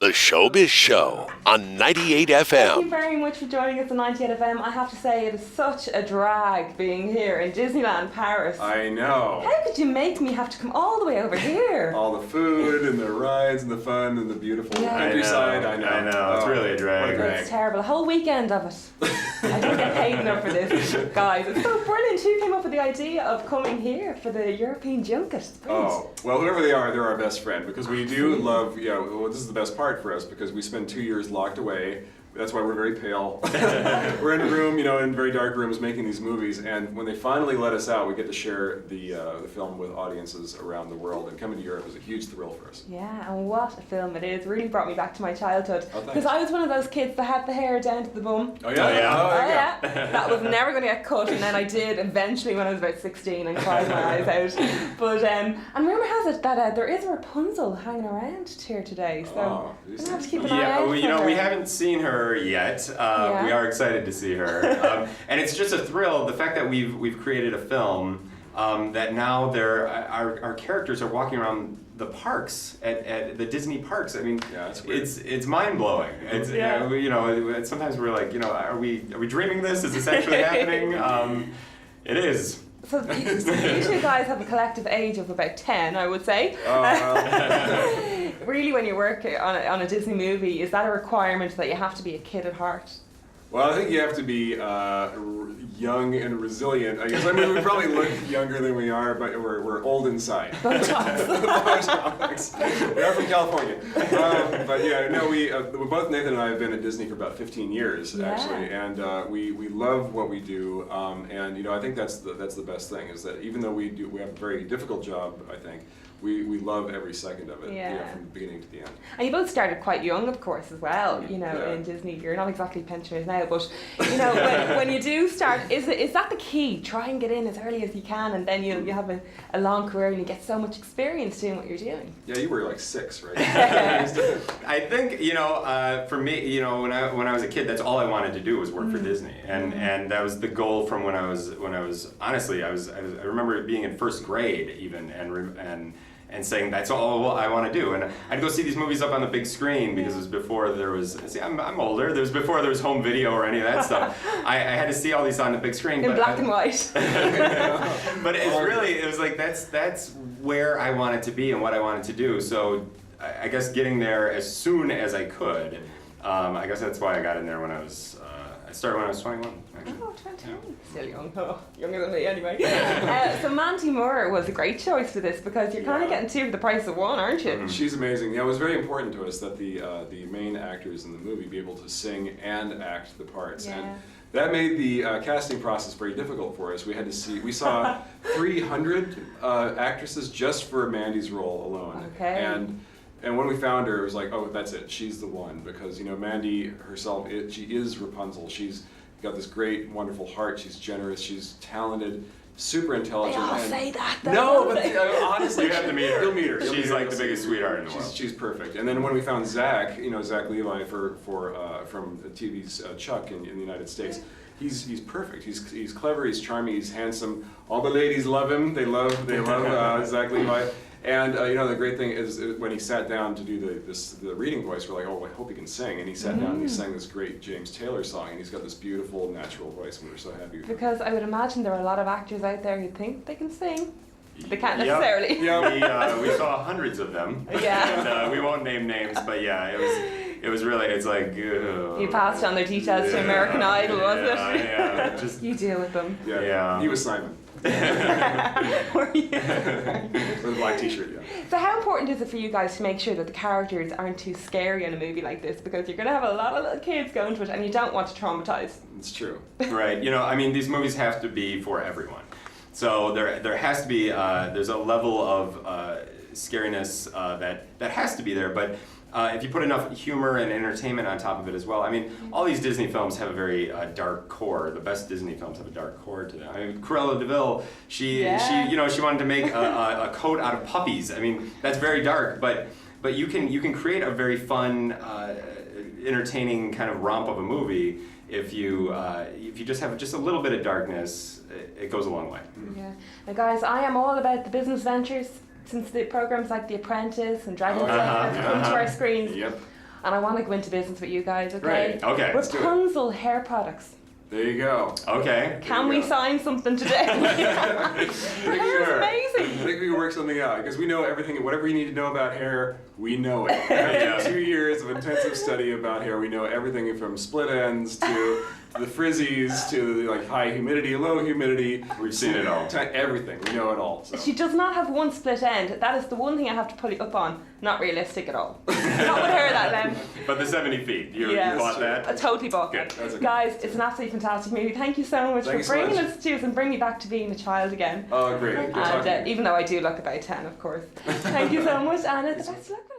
The Showbiz Show on 98 Thank you FM. very much for joining us on 98 FM. I have to say, it is such a drag being here in Disneyland Paris. I know. How could you make me have to come all the way over here? All the food and the rides and the fun and the beautiful Yeah. countryside. I know. It's really a drag. What a drag. It's terrible. A whole weekend of it. I don't get paid enough for this, guys. It's so brilliant. Who came up with the idea of coming here for the European junket? It's brilliant. Oh, well, whoever they are, they're our best friend because we do love, well, this is the best part for us because we spend 2 years locked away. That's why we're very pale. We're in a room, in very dark rooms making these movies, and when they finally let us out, we get to share the film with audiences around the world, and coming to Europe is a huge thrill for us. Yeah, and what a film it is. Really brought me back to my childhood. Oh, thanks. Because I was one of those kids that had the hair down to the bum. Oh, yeah? Oh, yeah. Oh, Oh yeah. yeah, that was never going to get cut, and then I did eventually when I was about 16 and cried my eyes out. But and rumor has it that there is a Rapunzel hanging around here today, so Oh, I'm gonna have to keep an eye Yeah, out. well, for we her. haven't seen her yet. Yeah. We are excited to see her, and it's just a thrill. The fact that we've created a film that now our characters are walking around the parks at the Disney parks. I mean, Yeah, it's weird. it's mind blowing. It's Yeah. sometimes we're like, are we dreaming this? Is this actually happening? It is. So you two guys have a collective age of about 10, I would say. Oh, well. Really, when you work on a Disney movie, is that a requirement that you have to be a kid at heart? Well, I think you have to be young and resilient. I guess. I mean, we probably look younger than we are, but we're old inside. Botox. We are from California. But yeah, no, we both Nathan and I have been at Disney for about 15 years actually, and we love what we do. And I think that's the best thing is that even though we have a very difficult job, I think. We love every second of it, from the beginning to the end. And you both started quite young, of course, as well. Yeah. In Disney, you're not exactly pensioners now, but when you do start, is that the key? Try and get in as early as you can, and then you have a long career and you get so much experience doing what you're doing. Yeah, you were like 6, right? I think for me, when I was a kid, that's all I wanted to do was work for Disney, and that was the goal from when I was honestly I remember being in first grade even and saying that's all I want to do, and I'd go see these movies up on the big screen because it was before there was. See, I'm older. There was before there was home video or any of that stuff. I had to see all these on the big screen. In black and white. But it was like that's where I wanted to be and what I wanted to do. So I guess getting there as soon as I could. I guess that's why I got in there when I started when I was 21. Actually. Oh, 20. Still young. Oh, younger than me anyway. So Mandy Moore was a great choice for this because you're kind of getting two for the price of one, aren't you? She's amazing. Yeah, it was very important to us that the main actors in the movie be able to sing and act the parts. Yeah. And that made the casting process very difficult for us. We saw 300 actresses just for Mandy's role alone. Okay. And when we found her, it was like, oh, that's it. She's the one because Mandy herself, she is Rapunzel. She's got this great, wonderful heart. She's generous. She's talented, super They intelligent. all say that. Though, No, don't but they? honestly, You have to meet her. You'll meet her. You'll She's meet her. like the biggest sweetheart in the world. She's perfect. And then when we found Zach, Zach Levi from TV's Chuck in the United States, he's perfect. He's clever. He's charming. He's handsome. All the ladies love him. They love Zach Levi. And the great thing is when he sat down to do the reading voice, we're like, oh, I hope he can sing. And he sat down and he sang this great James Taylor song, and he's got this beautiful natural voice, and we were so happy with him. Because I would imagine there are a lot of actors out there who think they can sing. They can't necessarily. Yeah, we saw hundreds of them. Yeah. And, we won't name names, but yeah, it was really, it's like. You passed on their details to American Idol, was it? Yeah, just. You deal with them. Yeah. He was Simon. Were you? With a black t-shirt, yeah. So how important is it for you guys to make sure that the characters aren't too scary in a movie like this? Because you're going to have a lot of little kids going to it and you don't want to traumatize. It's true. Right. These movies have to be for everyone. So there has to be, there's a level of scariness that has to be there, but if you put enough humor and entertainment on top of it as well, all these Disney films have a very dark core. The best Disney films have a dark core to them. Cruella de Vil, she wanted to make a coat out of puppies. That's very dark, but you can create a very fun, entertaining kind of romp of a movie if you just have just a little bit of darkness. It goes a long way. Yeah. Now, guys, I am all about the business ventures. Since the programs like The Apprentice and Dragon's Den have come to our screens, Yep. and I want to go into business with you guys, okay? Great. Okay, let's do it. Rapunzel hair products. There you go. Okay. Can you we go. sign something today? Pretty Hair's sure. amazing. I think we can work something out because we know everything. Whatever you need to know about hair, we know it. Yeah. After 2 years of intensive study about hair, we know everything from split ends to the frizzies to the, like high humidity, low humidity. We've seen it all. Everything. We know it all. So. She does not have one split end. That is the one thing I have to pull you up on. Not realistic at all. Not with her, that length. But the 70 feet, you Yeah. bought I that? totally bought Good. that. That's okay. Guys, it's an absolutely fantastic movie. Thank you so much Thank you for so bringing much. us to us and bringing me back to being a child again. Oh, great. Good talking to you. And even though I do look about 10, of course. Thank you so much, Anna. The best of luck with it.